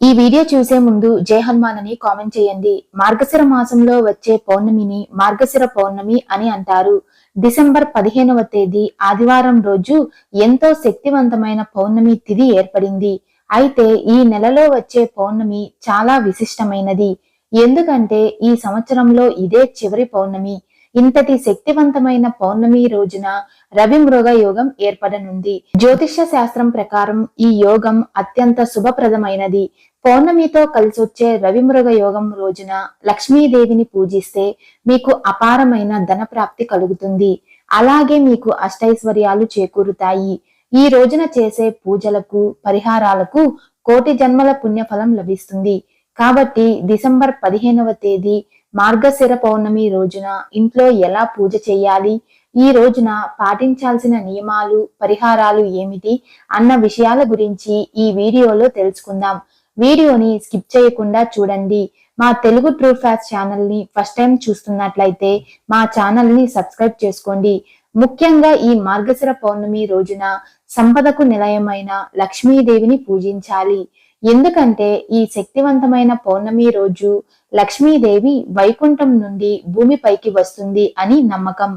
ఈ వీడియో చూసే ముందు జై హనుమాన్ అని కామెంట్ చేయండి. మార్గశిర మాసంలో వచ్చే పౌర్ణమిని మార్గశిర పౌర్ణమి అని అంటారు. డిసెంబర్ 15వ తేదీ ఆదివారం రోజు ఎంతో శక్తివంతమైన పౌర్ణమి తిథి ఏర్పడింది. అయితే ఈ నెలలో వచ్చే పౌర్ణమి చాలా విశిష్టమైనది. ఎందుకంటే ఈ సంవత్సరంలో ఇదే చివరి పౌర్ణమి. ఇంతటి శక్తివంతమైన పౌర్ణమి రోజున రవి మృగ యోగం ఏర్పడనుంది. జ్యోతిష్య శాస్త్రం ప్రకారం ఈ యోగం అత్యంత శుభప్రదమైనది. పౌర్ణమితో కలిసొచ్చే రవి మృగ యోగం రోజున లక్ష్మీదేవిని పూజిస్తే మీకు అపారమైన ధన ప్రాప్తి కలుగుతుంది. అలాగే మీకు అష్టైశ్వర్యాలు చేకూరుతాయి. ఈ రోజున చేసే పూజలకు పరిహారాలకు కోటి జన్మల పుణ్యఫలం లభిస్తుంది. కాబట్టి డిసెంబర్ 15వ తేదీ మార్గశిర పౌర్ణమి రోజున ఇంట్లో ఎలా పూజ చేయాలి, ఈ రోజున పాటించాల్సిన నియమాలు పరిహారాలు ఏమిటి అన్న విషయాల గురించి ఈ వీడియోలో తెలుసుకుందాం. వీడియోని స్కిప్ చేయకుండా చూడండి. మా తెలుగు ట్రూ ఫ్యాక్ట్స్ ఛానల్ ని ఫస్ట్ టైం చూస్తున్నట్లయితే మా ఛానల్ ని సబ్స్క్రైబ్ చేసుకోండి. ముఖ్యంగా ఈ మార్గశిర పౌర్ణమి రోజున సంపదకు నిలయమైన లక్ష్మీదేవిని పూజించాలి. ఎందుకంటే ఈ శక్తివంతమైన పౌర్ణమి రోజు లక్ష్మీదేవి వైకుంఠం నుండి భూమిపైకి వస్తుంది అని నమ్మకం.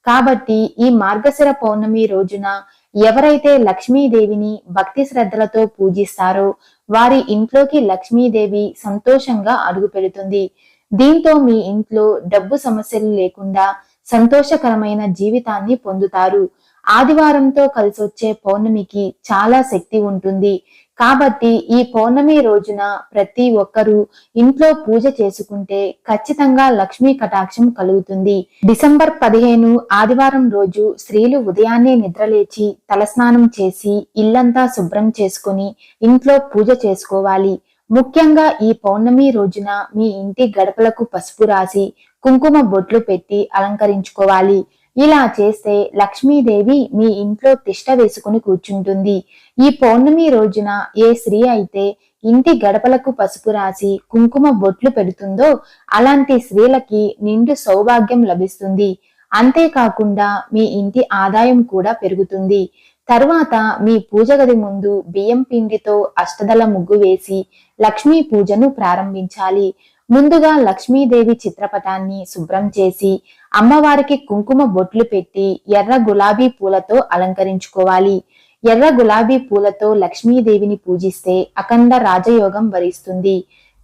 కాబట్టి ఈ మార్గశిర పౌర్ణమి రోజున ఎవరైతే లక్ష్మీదేవిని భక్తి శ్రద్ధలతో పూజిస్తారో వారి ఇంట్లోకి లక్ష్మీదేవి సంతోషంగా అడుగు పెడుతుంది. దీంతో మీ ఇంట్లో డబ్బు సమస్యలు లేకుండా సంతోషకరమైన జీవితాన్ని పొందుతారు. ఆదివారంతో కలిసొచ్చే పౌర్ణమికి చాలా శక్తి ఉంటుంది. కాబట్టి ఈ పౌర్ణమి రోజున ప్రతి ఒక్కరూ ఇంట్లో పూజ చేసుకుంటే ఖచ్చితంగా లక్ష్మీ కటాక్షం కలుగుతుంది. డిసెంబర్ 15 ఆదివారం రోజు స్త్రీలు ఉదయాన్నే నిద్రలేచి తలస్నానం చేసి ఇల్లంతా శుభ్రం చేసుకుని ఇంట్లో పూజ చేసుకోవాలి. ముఖ్యంగా ఈ పౌర్ణమి రోజున మీ ఇంటి గడపలకు పసుపు రాసి కుంకుమ బొట్లు పెట్టి అలంకరించుకోవాలి. ఇలా చేస్తే లక్ష్మీదేవి మీ ఇంట్లో తిష్ట వేసుకుని కూర్చుంటుంది. ఈ పౌర్ణమి రోజున ఏ స్త్రీ అయితే ఇంటి గడపలకు పసుపు రాసి కుంకుమ బొట్లు పెడుతుందో అలాంటి స్త్రీలకి నిండు సౌభాగ్యం లభిస్తుంది. అంతేకాకుండా మీ ఇంటి ఆదాయం కూడా పెరుగుతుంది. తరువాత మీ పూజ గది ముందు బియ్యం పిండితో అష్టదళ ముగ్గు వేసి లక్ష్మీ పూజను ప్రారంభించాలి. ముందుగా లక్ష్మీదేవి చిత్రపటాన్ని శుభ్రం చేసి అమ్మవారికి కుంకుమ బొట్లు పెట్టి ఎర్ర గులాబీ పూలతో అలంకరించుకోవాలి. ఎర్ర గులాబీ పూలతో లక్ష్మీదేవిని పూజిస్తే అఖండ రాజయోగం వరిస్తుంది.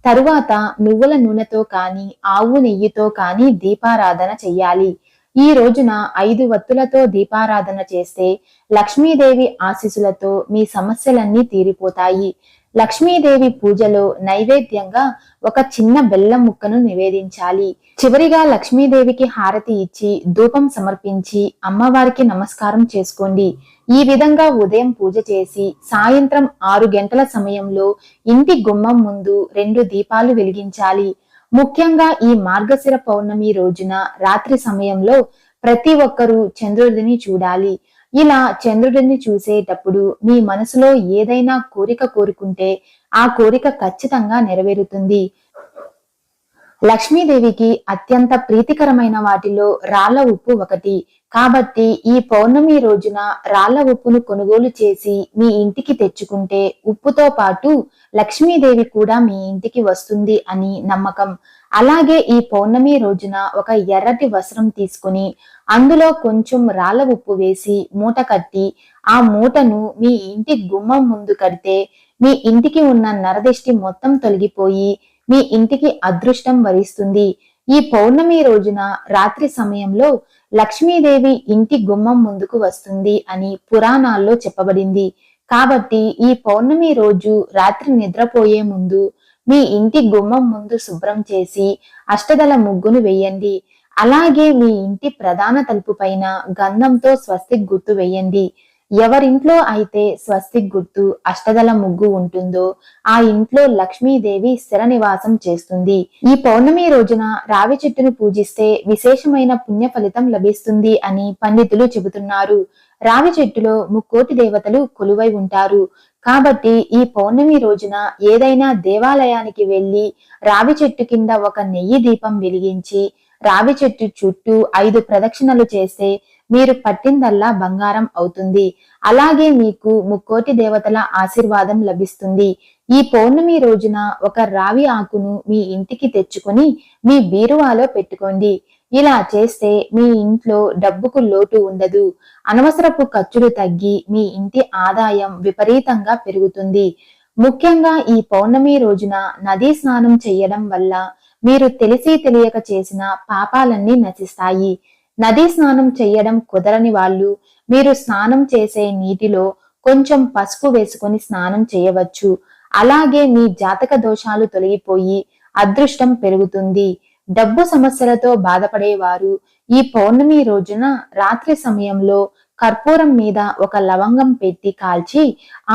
తరువాత నువ్వుల నూనెతో కానీ ఆవు నెయ్యితో కానీ దీపారాధన చెయ్యాలి. ఈ రోజున 5 వత్తులతో దీపారాధన చేస్తే లక్ష్మీదేవి ఆశీస్సులతో మీ సమస్యలన్నీ తీరిపోతాయి. లక్ష్మీదేవి పూజలో నైవేద్యంగా ఒక చిన్న బెల్లం ముక్కను నివేదించాలి. చివరిగా లక్ష్మీదేవికి హారతి ఇచ్చి ధూపం సమర్పించి అమ్మవారికి నమస్కారం చేసుకోండి. ఈ విధంగా ఉదయం పూజ చేసి సాయంత్రం 6 గంటల సమయంలో ఇంటి గుమ్మం ముందు 2 దీపాలు వెలిగించాలి. ముఖ్యంగా ఈ మార్గశిర పౌర్ణమి రోజున రాత్రి సమయంలో ప్రతి ఒక్కరూ చంద్రుడిని చూడాలి. ఇలా చంద్రుడిని చూసేటప్పుడు మీ మనసులో ఏదైనా కోరిక కోరుకుంటే ఆ కోరిక ఖచ్చితంగా నెరవేరుతుంది. లక్ష్మీదేవికి అత్యంత ప్రీతికరమైన వాటిలో రాళ్ల ఉప్పు ఒకటి. కాబట్టి ఈ పౌర్ణమి రోజున రాళ్ల ఉప్పును కొనుగోలు చేసి మీ ఇంటికి తెచ్చుకుంటే ఉప్పుతో పాటు లక్ష్మీదేవి కూడా మీ ఇంటికి వస్తుంది అని నమ్మకం. అలాగే ఈ పౌర్ణమి రోజున ఒక ఎర్రటి వస్త్రం తీసుకుని అందులో కొంచెం రాళ్ల ఉప్పు వేసి మూట కట్టి ఆ మూటను మీ ఇంటి గుమ్మం ముందు కడితే మీ ఇంటికి ఉన్న నరదిష్టి మొత్తం తొలగిపోయి మీ ఇంటికి అదృష్టం వరిస్తుంది. ఈ పౌర్ణమి రోజున రాత్రి సమయంలో లక్ష్మీదేవి ఇంటి గుమ్మం ముందుకు వస్తుంది అని పురాణాల్లో చెప్పబడింది. కాబట్టి ఈ పౌర్ణమి రోజు రాత్రి నిద్రపోయే ముందు మీ ఇంటి గుమ్మం ముందు శుభ్రం చేసి అష్టదళ ముగ్గును వేయండి. అలాగే మీ ఇంటి ప్రధాన తలుపు పైన గంధంతో స్వస్తిక్ గుర్తు వేయండి. ఎవరింట్లో అయితే స్వస్తిక్ గుర్తు అష్టదళ ముగ్గు ఉంటుందో ఆ ఇంట్లో లక్ష్మీదేవి స్థిర నివాసం చేస్తుంది. ఈ పౌర్ణమి రోజున రావి చెట్టును పూజిస్తే విశేషమైన పుణ్య ఫలితం లభిస్తుంది అని పండితులు చెబుతున్నారు. రావి చెట్టులో 3 దేవతలు కొలువై ఉంటారు. కాబట్టి ఈ పౌర్ణమి రోజున ఏదైనా దేవాలయానికి వెళ్లి రావి చెట్టు కింద ఒక నెయ్యి దీపం వెలిగించి రావి చెట్టు చుట్టూ 5 ప్రదక్షిణలు చేస్తే మీరు పట్టిందల్లా బంగారం అవుతుంది. అలాగే మీకు ముక్కోటి దేవతల ఆశీర్వాదం లభిస్తుంది. ఈ పౌర్ణమి రోజున ఒక రావి ఆకును మీ ఇంటికి తెచ్చుకొని మీ బీరువాలో పెట్టుకోండి. ఇలా చేస్తే మీ ఇంట్లో డబ్బుకు లోటు ఉండదు. అనవసరపు ఖర్చులు తగ్గి మీ ఇంటి ఆదాయం విపరీతంగా పెరుగుతుంది. ముఖ్యంగా ఈ పౌర్ణమి రోజున నదీ స్నానం చేయడం వల్ల మీరు తెలిసి తెలియక చేసిన పాపాలన్నీ నశిస్తాయి. నదీ స్నానం చేయడం కుదరని వాళ్ళు మీరు స్నానం చేసే నీటిలో కొంచెం పసుపు వేసుకొని స్నానం చేయవచ్చు. అలాగే మీ జాతక దోషాలు తొలగిపోయి అదృష్టం పెరుగుతుంది. డబ్బు సమస్యలతో బాధపడేవారు ఈ పౌర్ణమి రోజున రాత్రి సమయంలో కర్పూరం మీద ఒక లవంగం పెట్టి కాల్చి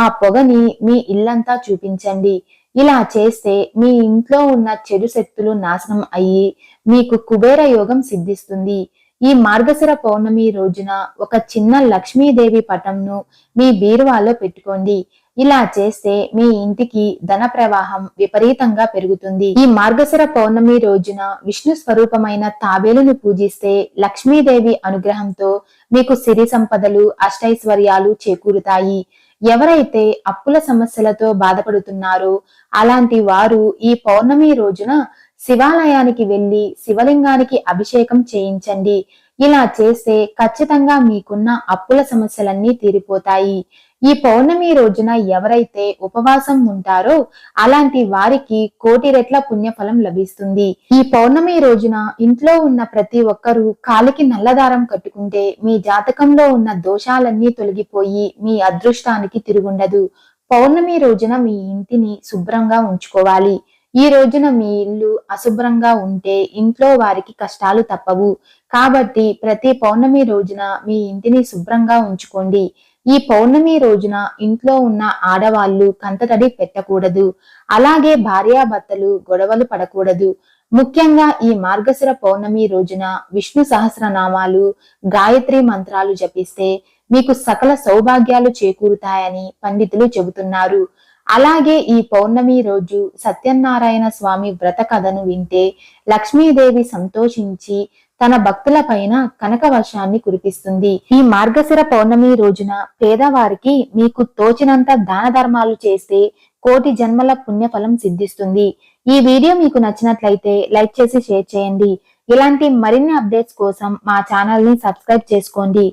ఆ పొగని మీ ఇల్లంతా చూపించండి. ఇలా చేస్తే మీ ఇంట్లో ఉన్న చెడు శక్తులు నాశనం అయ్యి మీకు కుబేర యోగం సిద్ధిస్తుంది. ఈ మార్గశిర పౌర్ణమి రోజున ఒక చిన్న లక్ష్మీదేవి పటంను మీ బీరువాలో పెట్టుకోండి. ఇలా చేస్తే మీ ఇంటికి ధన ప్రవాహం విపరీతంగా పెరుగుతుంది. ఈ మార్గశిర పౌర్ణమి రోజున విష్ణు స్వరూపమైన తాబేలును పూజిస్తే లక్ష్మీదేవి అనుగ్రహంతో మీకు సిరి సంపదలు అష్టైశ్వర్యాలు చేకూరుతాయి. ఎవరైతే అప్పుల సమస్యలతో బాధపడుతున్నారో అలాంటి వారు ఈ పౌర్ణమి రోజున శివాలయానికి వెళ్లి శివలింగానికి అభిషేకం చేయించండి. ఇలా చేస్తే ఖచ్చితంగా మీకున్న అప్పుల సమస్యలన్నీ తీరిపోతాయి. ఈ పౌర్ణమి రోజున ఎవరైతే ఉపవాసం ఉంటారో అలాంటి వారికి కోటి రెట్ల పుణ్యఫలం లభిస్తుంది. ఈ పౌర్ణమి రోజున ఇంట్లో ఉన్న ప్రతి ఒక్కరూ కాలికి నల్లదారం కట్టుకుంటే మీ జాతకంలో ఉన్న దోషాలన్నీ తొలగిపోయి మీ అదృష్టానికి తిరుగుండదు. పౌర్ణమి రోజున మీ ఇంటిని శుభ్రంగా ఉంచుకోవాలి. ఈ రోజున మీ ఇల్లు అశుభ్రంగా ఉంటే ఇంట్లో వారికి కష్టాలు తప్పవు. కాబట్టి ప్రతి పౌర్ణమి రోజున మీ ఇంటిని శుభ్రంగా ఉంచుకోండి. ఈ పౌర్ణమి రోజున ఇంట్లో ఉన్న ఆడవాళ్లు కంటతడి పెట్టకూడదు. అలాగే భార్యాభర్తలు గొడవలు పడకూడదు. ముఖ్యంగా ఈ మార్గశిర పౌర్ణమి రోజున విష్ణు సహస్రనామాలు, గాయత్రి మంత్రాలు జపిస్తే మీకు సకల సౌభాగ్యాలు చేకూరుతాయని పండితులు చెబుతున్నారు. అలాగే ఈ పౌర్ణమి రోజు సత్యనారాయణ స్వామి వ్రత కథను వింటే లక్ష్మీదేవి సంతోషించి తన భక్తుల పైన కనక వర్షాన్ని కురిపిస్తుంది. ఈ మార్గశిర పౌర్ణమి రోజున పేదవారికి మీకు తోచినంత దాన ధర్మాలు చేస్తే కోటి జన్మల పుణ్యఫలం సిద్ధిస్తుంది. ఈ వీడియో మీకు నచ్చినట్లయితే లైక్ చేసి షేర్ చేయండి. ఇలాంటి మరిన్ని అప్డేట్స్ కోసం మా ఛానల్ ని సబ్స్క్రైబ్ చేసుకోండి.